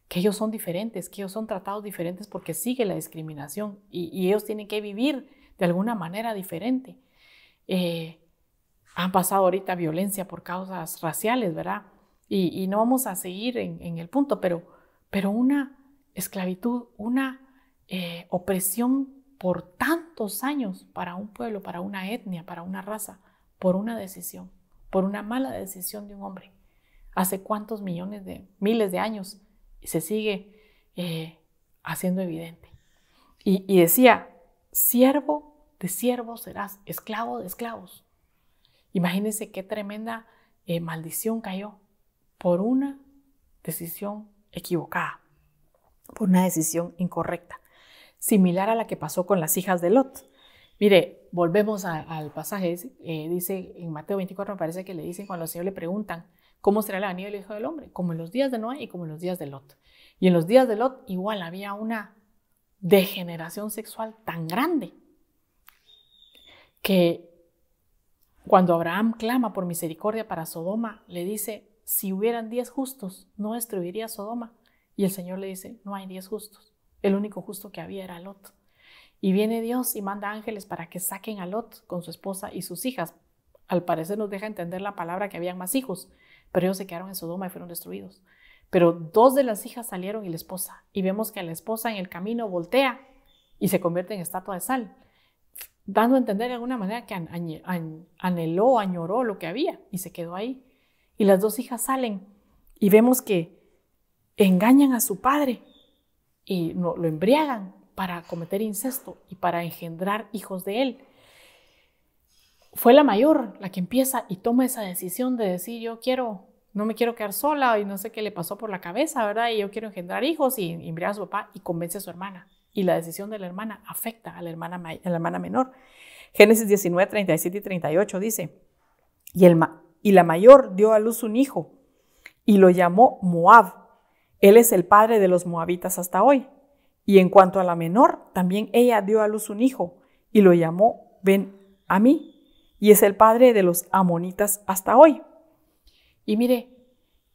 que ellos son diferentes, que ellos son tratados diferentes porque sigue la discriminación y ellos tienen que vivir de alguna manera diferente. Han pasado ahorita violencia por causas raciales, ¿verdad? Y no vamos a seguir en el punto, pero una esclavitud, una opresión por tantos años para un pueblo, para una etnia, para una raza, por una decisión, por una mala decisión de un hombre. Hace cuántos miles de años se sigue haciendo evidente. Y decía, siervo de siervos serás, esclavo de esclavos. Imagínense qué tremenda maldición cayó por una decisión equivocada, por una decisión incorrecta, similar a la que pasó con las hijas de Lot. Mire, volvemos al pasaje, dice en Mateo 24, me parece que le dicen cuando el Señor le preguntan, ¿cómo será la venida del Hijo del Hombre? Como en los días de Noé y como en los días de Lot. Y en los días de Lot igual había una degeneración sexual tan grande que cuando Abraham clama por misericordia para Sodoma, le dice, si hubieran 10 justos, no destruiría Sodoma. Y el Señor le dice, no hay 10 justos. El único justo que había era Lot. Y viene Dios y manda ángeles para que saquen a Lot con su esposa y sus hijas. Al parecer nos deja entender la palabra que habían más hijos, pero ellos se quedaron en Sodoma y fueron destruidos. Pero 2 de las hijas salieron y la esposa. Y vemos que la esposa en el camino voltea y se convierte en estatua de sal, dando a entender de alguna manera que anheló, añoró lo que había y se quedó ahí. Y las 2 hijas salen y vemos que engañan a su padre y lo embriagan para cometer incesto y para engendrar hijos de él. Fue la mayor la que empieza y toma esa decisión de decir, no me quiero quedar sola y no sé qué le pasó por la cabeza, ¿verdad? Y yo quiero engendrar hijos y embriaga a su papá y convence a su hermana. Y la decisión de la hermana afecta a la hermana menor. Génesis 19, 37 y 38 dice, y la mayor dio a luz un hijo y lo llamó Moab. Él es el padre de los moabitas hasta hoy. Y en cuanto a la menor, también ella dio a luz un hijo y lo llamó Ben-Amí. Y es el padre de los amonitas hasta hoy. Y mire,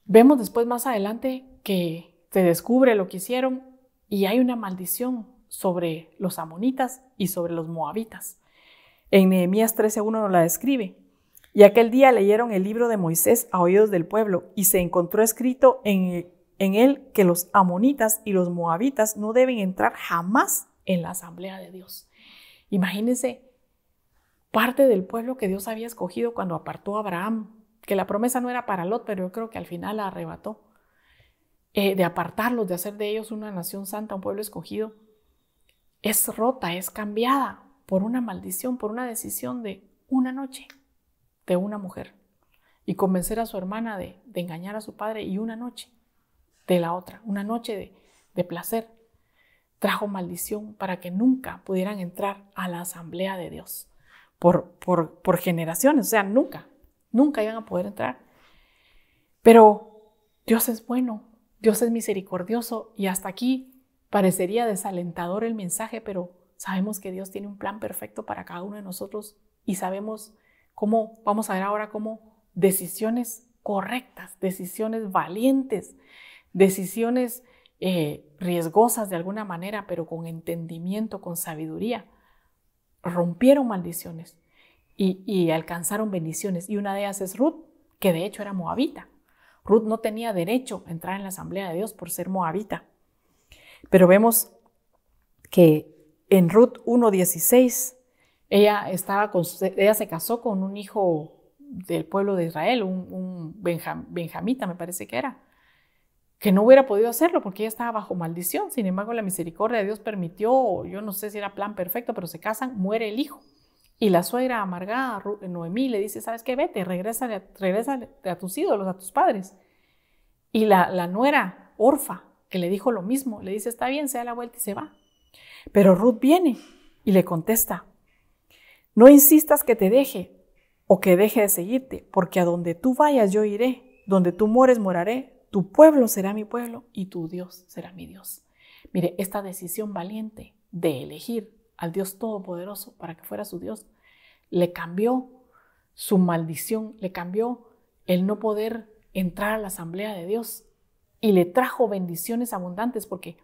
vemos después más adelante que se descubre lo que hicieron y hay una maldición sobre los amonitas y sobre los moabitas. En Nehemías 13:1 nos la describe. Y aquel día leyeron el libro de Moisés a oídos del pueblo y se encontró escrito en él que los amonitas y los moabitas no deben entrar jamás en la asamblea de Dios. Imagínense, parte del pueblo que Dios había escogido cuando apartó a Abraham, que la promesa no era para Lot, pero yo creo que al final la arrebató, de apartarlos, de hacer de ellos una nación santa, un pueblo escogido, es rota, es cambiada por una maldición, por una decisión de una noche de una mujer y convencer a su hermana de engañar a su padre, y una noche de la otra, una noche de placer, trajo maldición para que nunca pudieran entrar a la asamblea de Dios por generaciones, o sea, nunca iban a poder entrar. Pero Dios es bueno, Dios es misericordioso, y hasta aquí parecería desalentador el mensaje, pero sabemos que Dios tiene un plan perfecto para cada uno de nosotros y sabemos cómo, vamos a ver ahora cómo decisiones correctas, decisiones valientes, decisiones riesgosas de alguna manera, pero con entendimiento, con sabiduría, rompieron maldiciones y alcanzaron bendiciones. Y una de ellas es Ruth, que de hecho era moabita. Ruth no tenía derecho a entrar en la asamblea de Dios por ser moabita. Pero vemos que en Ruth 1:16, ella se casó con un hijo del pueblo de Israel, un benjamita me parece que era, que no hubiera podido hacerlo porque ella estaba bajo maldición. Sin embargo, la misericordia de Dios permitió, yo no sé si era plan perfecto, pero se casan, muere el hijo. Y la suegra amargada, Noemí, le dice, ¿sabes qué? Vete, regresa a tus ídolos, a tus padres. Y la nuera, Orfa, que le dijo lo mismo, le dice, está bien, se da la vuelta y se va. Pero Ruth viene y le contesta, no insistas que te deje o que deje de seguirte, porque a donde tú vayas yo iré, donde tú mores moraré, tu pueblo será mi pueblo y tu Dios será mi Dios. Mire, esta decisión valiente de elegir al Dios Todopoderoso para que fuera su Dios, le cambió su maldición, le cambió el no poder entrar a la asamblea de Dios y le trajo bendiciones abundantes, porque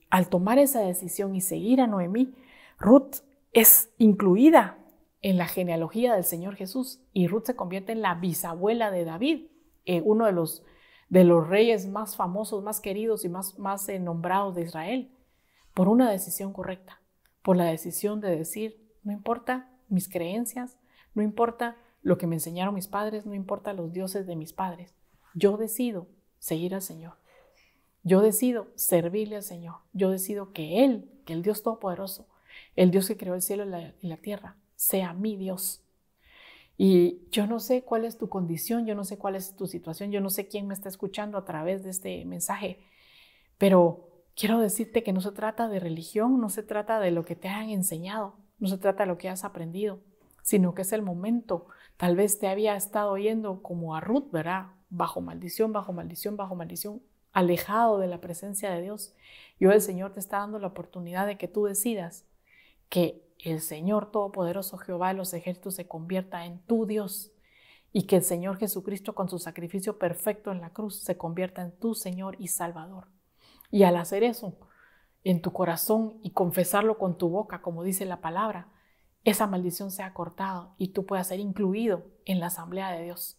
al tomar esa decisión y seguir a Noemí, Ruth es incluida en la genealogía del Señor Jesús y Ruth se convierte en la bisabuela de David, uno de los reyes más famosos, más queridos y más nombrados de Israel, por una decisión correcta, por la decisión de decir, no importa mis creencias, no importa lo que me enseñaron mis padres, no importa los dioses de mis padres, yo decido seguir al Señor. Yo decido servirle al Señor. Yo decido que Él, que el Dios Todopoderoso, el Dios que creó el cielo y la tierra, sea mi Dios. Y yo no sé cuál es tu condición, yo no sé cuál es tu situación, yo no sé quién me está escuchando a través de este mensaje, pero quiero decirte que no se trata de religión, no se trata de lo que te han enseñado, no se trata de lo que has aprendido, sino que es el momento. Tal vez te había estado oyendo como a Ruth, ¿verdad? Bajo maldición, bajo maldición, bajo maldición, alejado de la presencia de Dios. Y hoy el Señor te está dando la oportunidad de que tú decidas que el Señor Todopoderoso, Jehová de los ejércitos, se convierta en tu Dios y que el Señor Jesucristo, con su sacrificio perfecto en la cruz, se convierta en tu Señor y Salvador. Y al hacer eso en tu corazón y confesarlo con tu boca, como dice la palabra, esa maldición sea cortada y tú puedas ser incluido en la asamblea de Dios,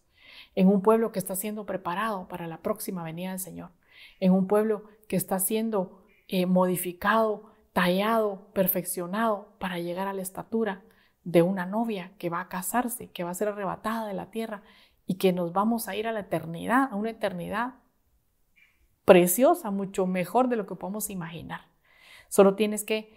en un pueblo que está siendo preparado para la próxima venida del Señor, en un pueblo que está siendo modificado, tallado, perfeccionado para llegar a la estatura de una novia que va a casarse, que va a ser arrebatada de la tierra y que nos vamos a ir a la eternidad, a una eternidad preciosa, mucho mejor de lo que podemos imaginar. Solo tienes que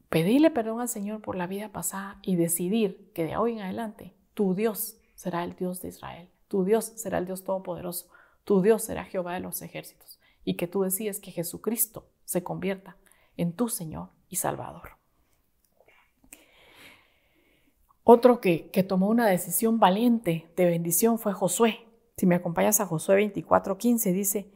pedirle perdón al Señor por la vida pasada y decidir que de hoy en adelante tu Dios será el Dios de Israel, tu Dios será el Dios Todopoderoso, tu Dios será Jehová de los ejércitos y que tú decides que Jesucristo se convierta en tu Señor y Salvador. Otro que tomó una decisión valiente de bendición fue Josué. Si me acompañas a Josué 24:15, dice: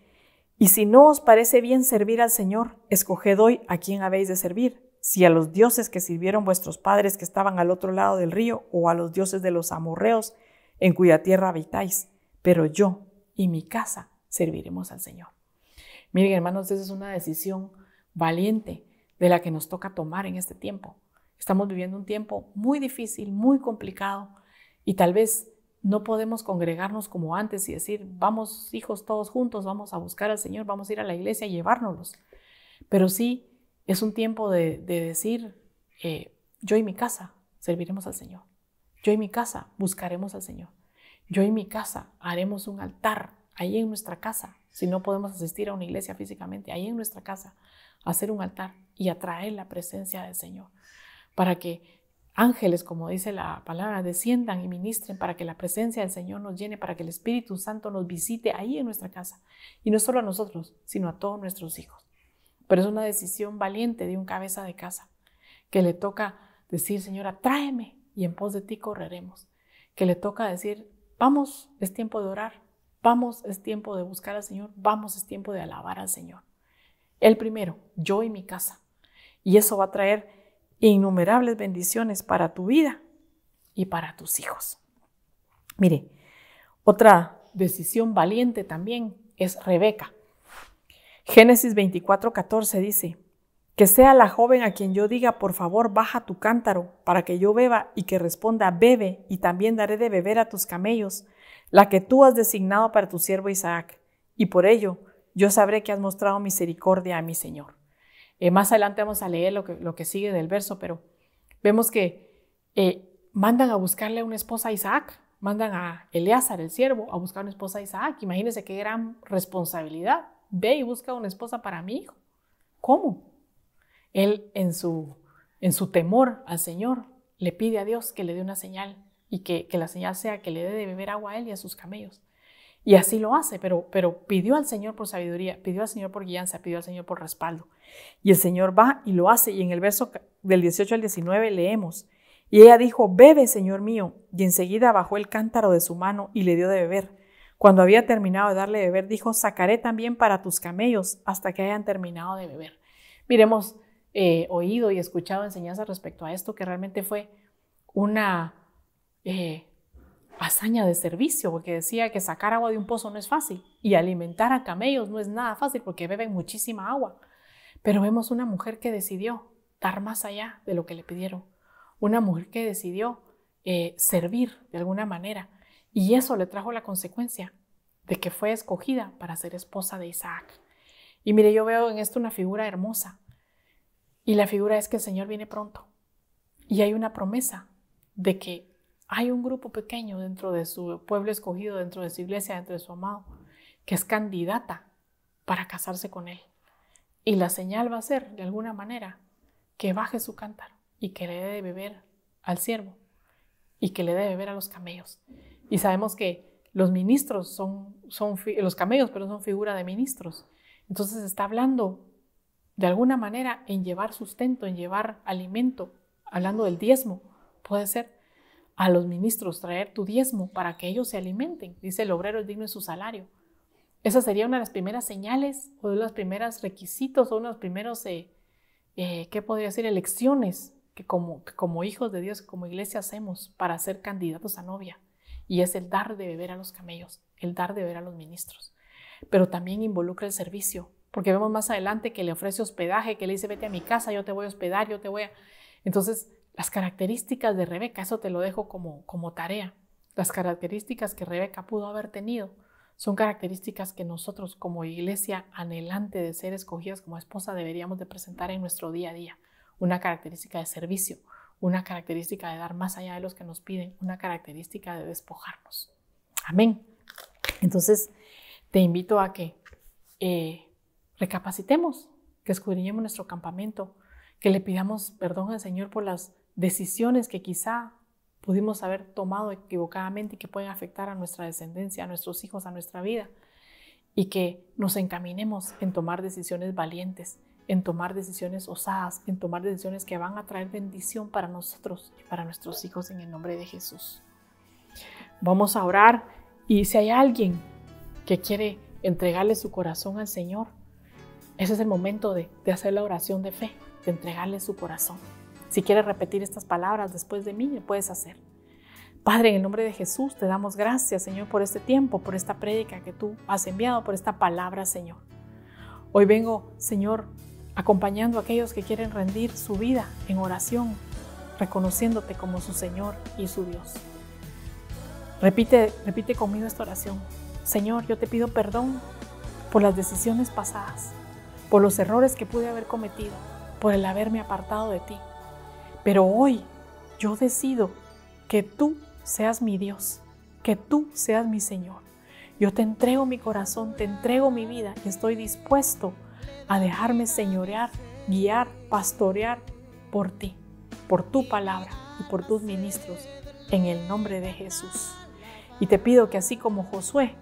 y si no os parece bien servir al Señor, escoged hoy a quién habéis de servir, si a los dioses que sirvieron vuestros padres que estaban al otro lado del río, o a los dioses de los amorreos en cuya tierra habitáis, pero yo y mi casa serviremos al Señor. Miren, hermanos, esa es una decisión valiente de la que nos toca tomar en este tiempo. Estamos viviendo un tiempo muy difícil, muy complicado, y tal vez no podemos congregarnos como antes y decir, vamos hijos todos juntos, vamos a buscar al Señor, vamos a ir a la iglesia y llevárnoslos. Pero sí es un tiempo de decir, yo y mi casa serviremos al Señor. Yo y mi casa buscaremos al Señor. Yo y mi casa haremos un altar ahí en nuestra casa. Si no podemos asistir a una iglesia físicamente, ahí en nuestra casa, hacer un altar y atraer la presencia del Señor. Para que ángeles, como dice la palabra, desciendan y ministren para que la presencia del Señor nos llene, para que el Espíritu Santo nos visite ahí en nuestra casa. Y no solo a nosotros, sino a todos nuestros hijos. Pero es una decisión valiente de un cabeza de casa, que le toca decir, Señora, tráeme y en pos de ti correremos. Que le toca decir, vamos, es tiempo de orar, vamos, es tiempo de buscar al Señor, vamos, es tiempo de alabar al Señor. El primero, yo y mi casa. Y eso va a traer innumerables bendiciones para tu vida y para tus hijos. Mire, otra decisión valiente también es Rebeca. Génesis 24:14 dice: que sea la joven a quien yo diga, por favor, baja tu cántaro para que yo beba, y que responda, bebe, y también daré de beber a tus camellos, la que tú has designado para tu siervo Isaac. Y por ello yo sabré que has mostrado misericordia a mi Señor. Más adelante vamos a leer lo que sigue del verso, pero vemos que mandan a buscarle una esposa a Isaac, mandan a Eleazar, el siervo, a buscar una esposa a Isaac. Imagínense qué gran responsabilidad. Ve y busca una esposa para mi hijo. ¿Cómo? Él en su temor al Señor le pide a Dios que le dé una señal y que la señal sea que le dé de beber agua a él y a sus camellos. Y así lo hace, pero pidió al Señor por sabiduría, pidió al Señor por guianza, pidió al Señor por respaldo. Y el Señor va y lo hace. Y en el verso del 18 al 19 leemos: y ella dijo, bebe, Señor mío. Y enseguida bajó el cántaro de su mano y le dio de beber. Cuando había terminado de darle de beber, dijo, sacaré también para tus camellos hasta que hayan terminado de beber. Miremos, oído y escuchado enseñanzas respecto a esto, que realmente fue una hazaña de servicio, porque decía que sacar agua de un pozo no es fácil y alimentar a camellos no es nada fácil porque beben muchísima agua. Pero vemos una mujer que decidió dar más allá de lo que le pidieron, una mujer que decidió servir de alguna manera. Y eso le trajo la consecuencia de que fue escogida para ser esposa de Isaac. Y mire, yo veo en esto una figura hermosa. Y la figura es que el Señor viene pronto. Y hay una promesa de que hay un grupo pequeño dentro de su pueblo escogido, dentro de su iglesia, dentro de su amado, que es candidata para casarse con él. Y la señal va a ser, de alguna manera, que baje su cántaro y que le dé de beber al siervo y que le dé de beber a los camellos. Y sabemos que los ministros los camellos, pero son figura de ministros. Entonces está hablando de alguna manera en llevar sustento, en llevar alimento, hablando del diezmo, puede ser a los ministros traer tu diezmo para que ellos se alimenten. Dice el obrero es digno de su salario. Esa sería una de las primeras señales o de los primeros requisitos o uno de los primeros, ¿qué podría decir? Elecciones que como hijos de Dios, como iglesia hacemos para ser candidatos a novia. Y es el dar de beber a los camellos, el dar de beber a los ministros. Pero también involucra el servicio, porque vemos más adelante que le ofrece hospedaje, que le dice vete a mi casa, yo te voy a hospedar, yo te voy a... Entonces, las características de Rebeca, eso te lo dejo como tarea. Las características que Rebeca pudo haber tenido son características que nosotros como iglesia anhelante de ser escogidas como esposa deberíamos de presentar en nuestro día a día. Una característica de servicio, una característica de dar más allá de los que nos piden, una característica de despojarnos. Amén. Entonces, te invito a que recapacitemos, que escudriñemos nuestro campamento, que le pidamos perdón al Señor por las decisiones que quizá pudimos haber tomado equivocadamente y que pueden afectar a nuestra descendencia, a nuestros hijos, a nuestra vida, y que nos encaminemos en tomar decisiones valientes, en tomar decisiones osadas, en tomar decisiones que van a traer bendición para nosotros y para nuestros hijos en el nombre de Jesús. Vamos a orar y si hay alguien que quiere entregarle su corazón al Señor, ese es el momento de hacer la oración de fe, de entregarle su corazón. Si quieres repetir estas palabras después de mí, lo puedes hacer. Padre, en el nombre de Jesús, te damos gracias, Señor, por este tiempo, por esta prédica que tú has enviado, por esta palabra, Señor. Hoy vengo, Señor, acompañando a aquellos que quieren rendir su vida en oración, reconociéndote como su Señor y su Dios. Repite conmigo esta oración. Señor, yo te pido perdón por las decisiones pasadas, por los errores que pude haber cometido, por el haberme apartado de ti. Pero hoy yo decido que tú seas mi Dios, que tú seas mi Señor. Yo te entrego mi corazón, te entrego mi vida y estoy dispuesto a dejarme señorear, guiar, pastorear por ti, por tu palabra y por tus ministros, en el nombre de Jesús. Y te pido que así como Josué,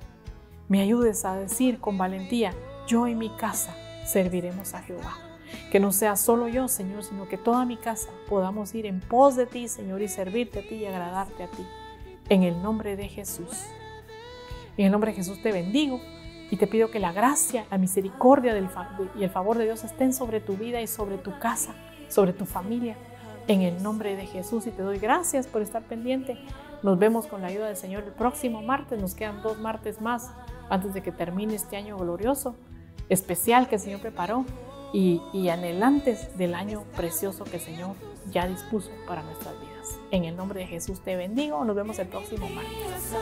me ayudes a decir con valentía, yo y mi casa serviremos a Jehová. Que no sea solo yo, Señor, sino que toda mi casa podamos ir en pos de ti, Señor, y servirte a ti y agradarte a ti. En el nombre de Jesús. En el nombre de Jesús te bendigo y te pido que la gracia, la misericordia y el favor de Dios estén sobre tu vida y sobre tu casa, sobre tu familia. En el nombre de Jesús y te doy gracias por estar pendiente. Nos vemos con la ayuda del Señor el próximo martes. Nos quedan 2 martes más antes de que termine este año glorioso, especial que el Señor preparó. Y anhelantes del año precioso que el Señor ya dispuso para nuestras vidas. En el nombre de Jesús te bendigo. Nos vemos el próximo martes.